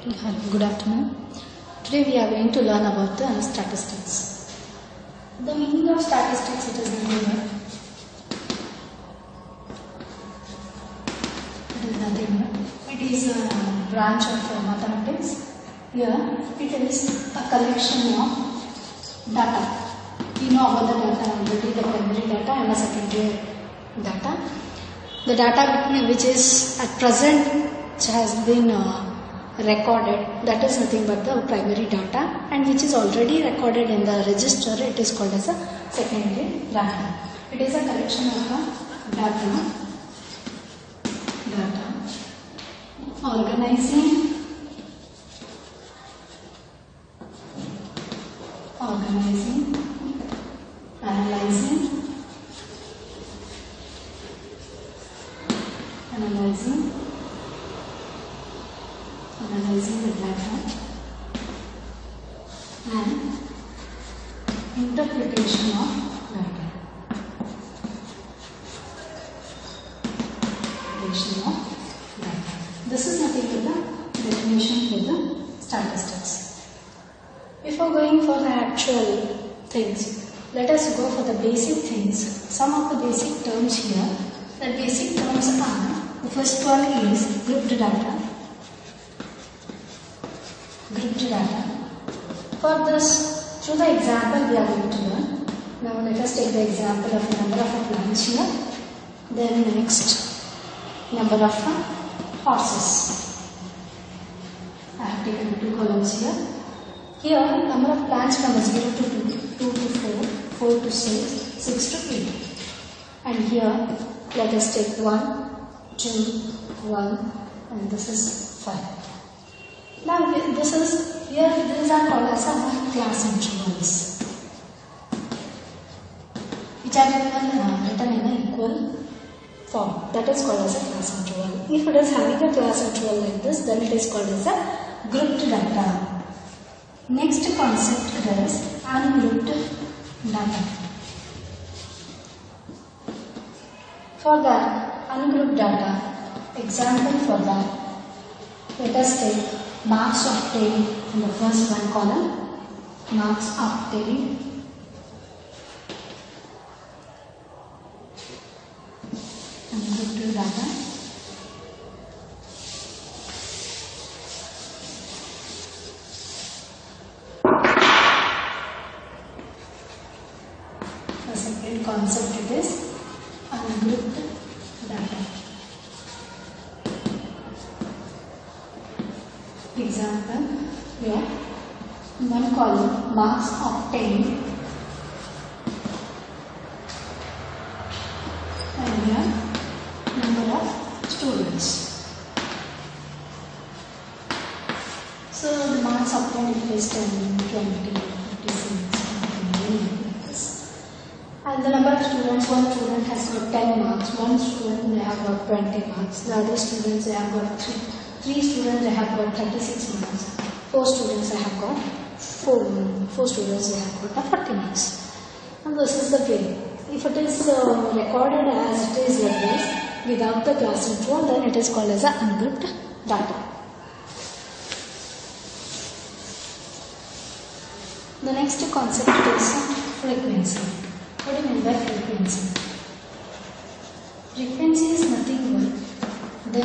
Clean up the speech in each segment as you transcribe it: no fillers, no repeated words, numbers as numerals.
Good afternoon. Today we are going to learn about the statistics. The meaning of statistics, it is nothing but it is a branch of mathematics. Here it is a collection of data. You know about the data already, the primary data and the secondary data. The data which is at present has been recorded, that is nothing but the primary data, and which is already recorded in the register, it is called as a secondary data. It is a collection of data organizing, analyzing the data and interpretation of data. This is nothing but the definition for the statistics. Before going for the actual things, let us go for the basic things. Some of the basic terms here. The basic terms are, the first one is grouped data. For this, through the example we are going to learn. Now let us take the example of the number of plants here. Then next, number of horses. I have taken two columns here. Here, number of plants from 0 to 2 to 4, 4 to 6, 6 to 8. And here, let us take 1, 2, 1, and this is 5. Now, these are called as class intervals, which are written in an equal form. That is called as a class interval. If it is having a class interval like this, then it is called as a grouped data. Next concept is ungrouped data. For that ungrouped data, example for that, let us take marks obtained in the first one column, marks obtained ungrouped data. The second concept it is ungrouped data. Example, here one column marks obtained and here number of students. So the marks obtained is 10, 20, 56, and the number of students, one student has got 10 marks, one student they have got 20 marks, the other students they have got 3 students they have got 36 marks, 4 students they have got 4 students they have got 40 marks. And this is the way. If it is recorded as it is like this, without the class interval, then it is called as a ungrouped data. The next concept is frequency. What do you mean by frequency? Frequency is nothing but the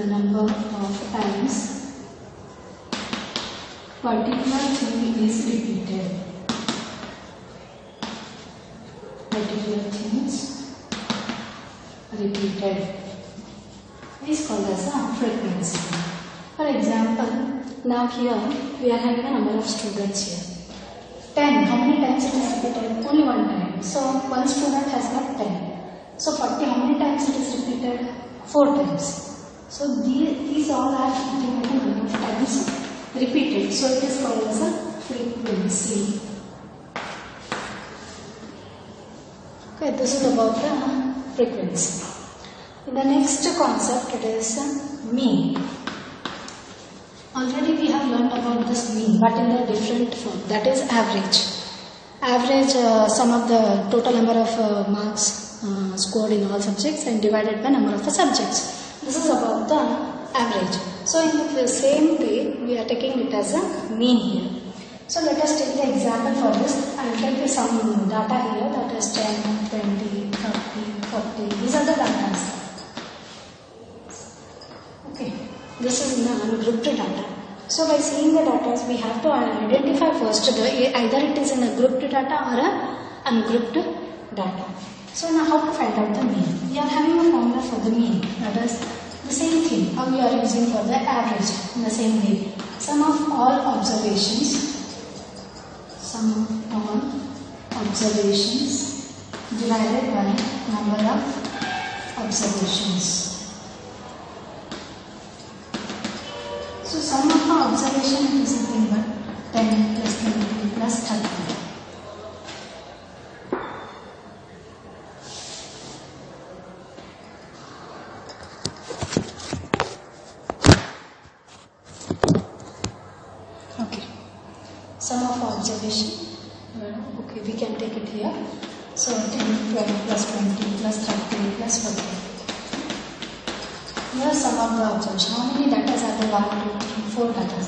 number of times particular thing is repeated. Is called as a frequency. For example, now here we are having a number of students here. 10. How many times it is repeated? Only one time. So one student has got 10. So 40. How many times it is repeated? 4 times. So these all are the number of times repeated. So it is called as a frequency. Okay, this is about the frequency. In the next concept, it is mean. Already we have learned about this mean, but in a different form. That is average. Average sum of the total number of marks scored in all subjects and divided by number of the subjects. This is about the average. So in the same way, we are taking it as a mean here. So let us take the example for this. I will take some data here, that is 10, 20, 30, 40. These are the data. Okay, this is in the ungrouped data. So by seeing the data, we have to identify first either it is in a grouped data or a ungrouped data. So now how to find out the mean? We are having a formula for the mean, that is the same thing how we are using for the average in the same way. Sum of all observations divided by number of observations. So sum of the observation is nothing but 10 plus 20 plus 30. Okay. Sum of observation. Okay, we can take it here. So 10, 12 plus 20 plus 30 plus 40. Here sum of the observation. How many data are there? 1, 2, 3, 4 data.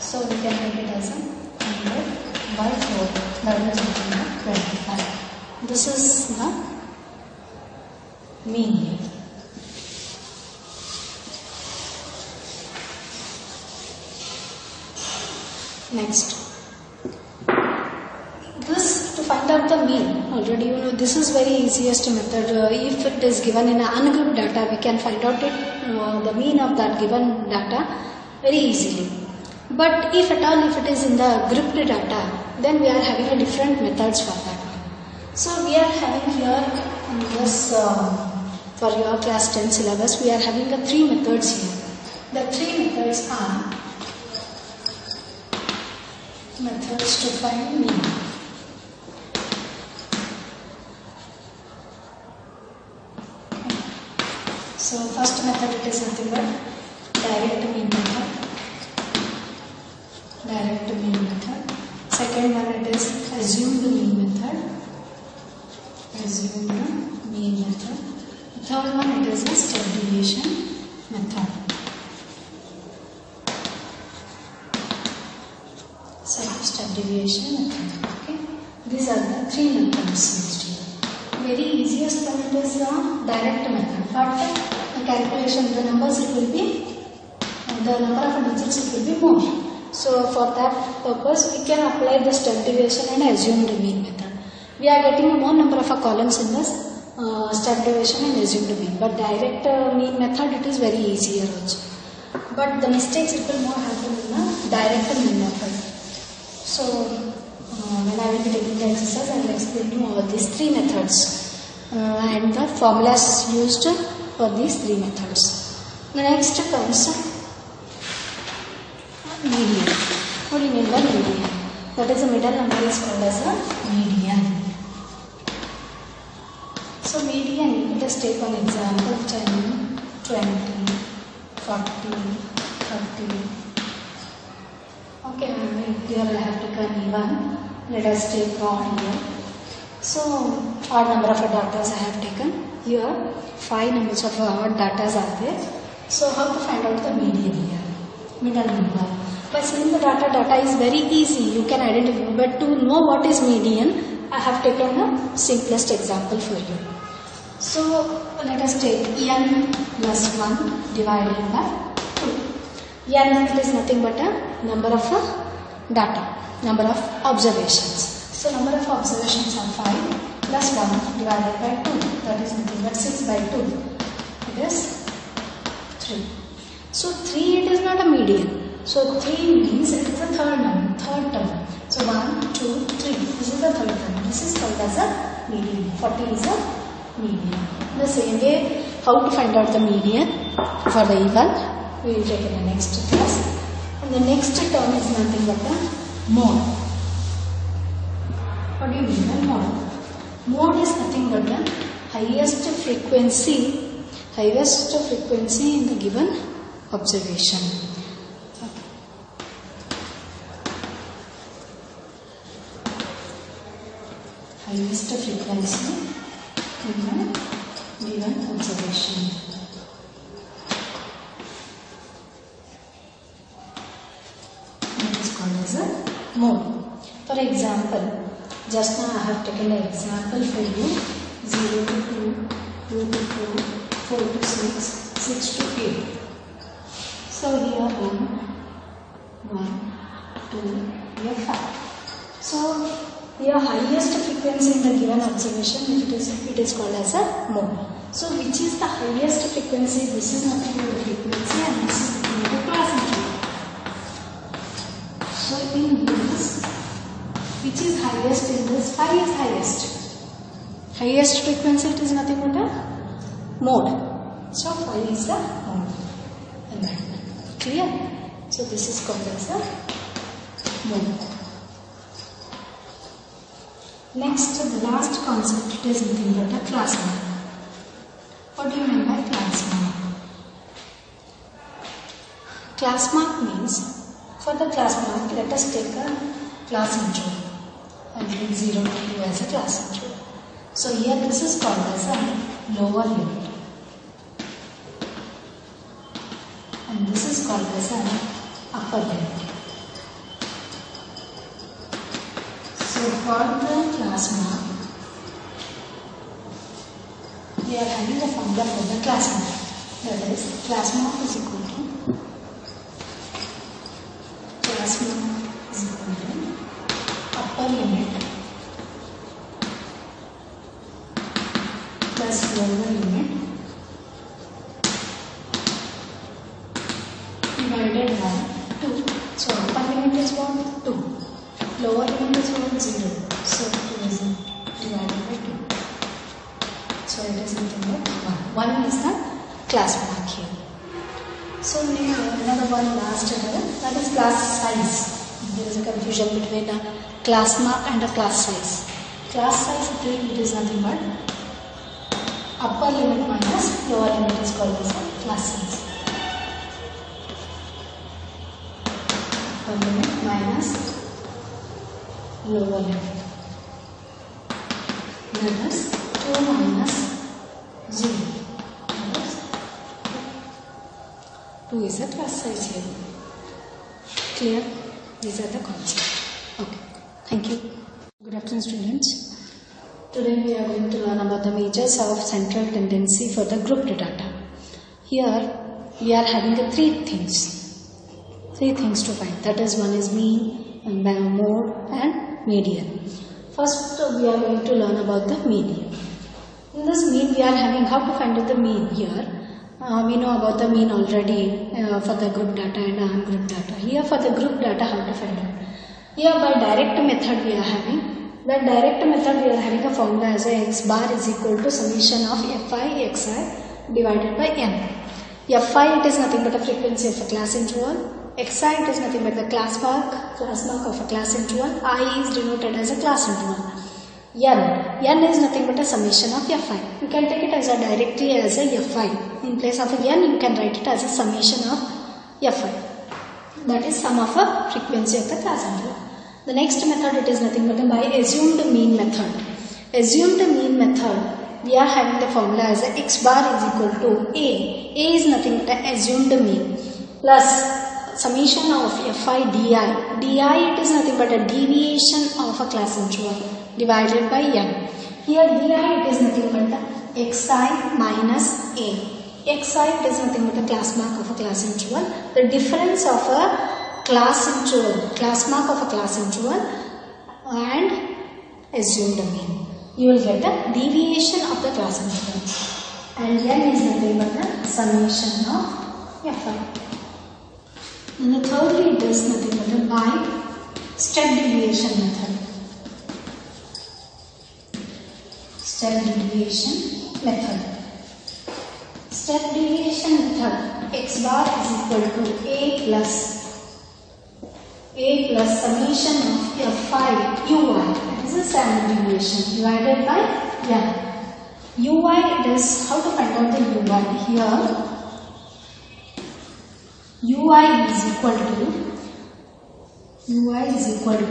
So we can take it as a 100 by 4. That is 25. This is the mean. Next. This to find out the mean, already you know this is very easiest method. If it is given in an ungrouped data, we can find out the mean of that given data very easily. But if at all, if it is in the grouped data, then we are having a different methods for that. So we are having here in this for your class 10 syllabus, we are having the 3 methods here. The 3 methods are methods to find mean. So first method, it is nothing but direct mean method. Direct mean method. Second one, it is assumed mean method. Assumed mean method. The third one, it is a step deviation method. Step deviation method. Okay. These are the 3 methods. Very easiest one is the direct method. But the calculation, the numbers it will be, the number of digits it will be more. So for that purpose, we can apply the step deviation and assumed mean method. We are getting more number of columns in this step deviation and assumed mean. But direct mean method, it is very easier also. But the mistakes it will more happen in the direct mean method. So when I will be taking the exercise, I will explain you all these 3 methods and the formulas used for these 3 methods. The next comes median. What do you mean by median? That is, the middle number is called as a median. So median, let us take one example: 10, 20, 40, 30. Okay, here I have taken even. Let us take odd here. So odd number of data I have taken. Here 5 numbers of odd data are there. So how to find out the median here? Middle number. By seeing the data is very easy. You can identify. But to know what is median, I have taken the simplest example for you. So let us take n plus 1 divided by 2. N is nothing but a number of data, number of observations. So number of observations are 5 plus 1 divided by 2. That is nothing but 6 by 2. It is 3. So 3, it is not a median. So 3 means it is a third term. So 1, 2, 3. This is the third term. This is called as a median. 40 is a median. The same way, how to find out the median for the even, we will take in the next class. And the next term is nothing but a mode. What do you mean by mode? Mode is nothing but the highest frequency in the given observation. Okay. Highest frequency in the observation. That is called as a mode. For example, just now I have taken an example for you: 0 to 2, 2 to 4, 4 to 6, 6 to 8. So here 1, 2, here 5. So here highest frequency in the given observation, it is called as a mode. So which is the highest frequency? This is nothing but the frequency, and this is nothing but the class interval. So in this, which is highest in this? 5 is highest. Highest frequency, it is nothing but a mode. So 5 is the mode. And that clear? So this is called as a mode. Next, the last concept, it is nothing but a class mark. What do you mean by class mark? Class mark means, for the class mark, let us take a class interval and take 0 to 2 as a class interval. So here this is called as a lower limit, and this is called as an upper limit. So for the class mark, we are having a formula for the class mark. That is, class mark is equal to upper limit plus lower limit divided by 2. So upper limit is what? 2. Lower limit is what? 0. So 2 is divided by 2. So it is nothing but 1. 1 is the class mark here. So we have another one last error, that is class size. There is a confusion between a class mark and a class size. Class size, it is nothing but upper limit minus lower limit is called as a class size. Upper limit minus lower limit. That is 2 minus 0. That is 2 is a class size here. Clear? These are the concepts. Okay. Thank you. Good afternoon, students. Today we are going to learn about the measures of central tendency for the grouped data. Here we are having three things to find. That is, one is mean, mode and median. First we are going to learn about the median. In this mean we are having how to find out the mean here. We know about the mean already for the group data and ungroup data. Here for the group data, how to find out? Here by direct method we are having. That direct method we are having a formula as a x bar is equal to summation of fi xi divided by n. Fi, it is nothing but a frequency of a class interval. Xi, it is nothing but the class mark of a class interval. I is denoted as a class interval. N is nothing but a summation of fi. You can take it as directly as a fi. In place of a n, you can write it as a summation of fi. That is sum of a frequency of the class interval. The next method, it is nothing but by assumed mean method. Assumed mean method, we are having the formula as a x bar is equal to a. A is nothing but a assumed mean plus summation of fi di. Di, it is nothing but a deviation of a class interval divided by n. Here di, it is nothing but the xi minus a. Xi, it is nothing but the class mark of a class interval. The difference of a class mark of a class interval and assumed mean. You will get the deviation of the class interval. And n is nothing but the summation of fi. And the thirdly, it is nothing but the by step deviation method. Step deviation method. Step deviation method, x bar is equal to a plus summation of fi ui. That is a standard deviation divided by n. Ui, it is how to find out the ui. Here ui is equal to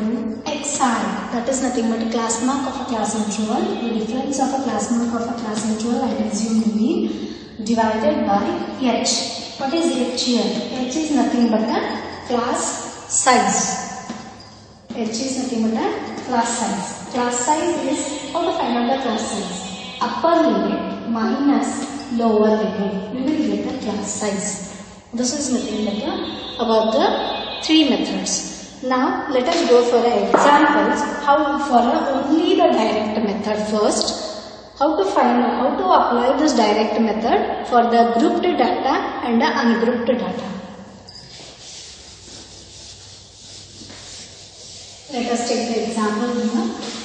xi, that is nothing but a class mark of a class interval. The difference of a class mark of a class interval I assume to be divided by h. What is h here? H is nothing but a class size. H is nothing but a class size. Class size is how to find out the class size. Upper limit minus lower limit. We will get the class size. This is nothing but about the three methods. Now let us go for examples. How for only the direct method first. How to apply this direct method for the grouped data and the ungrouped data. Let us take the example here.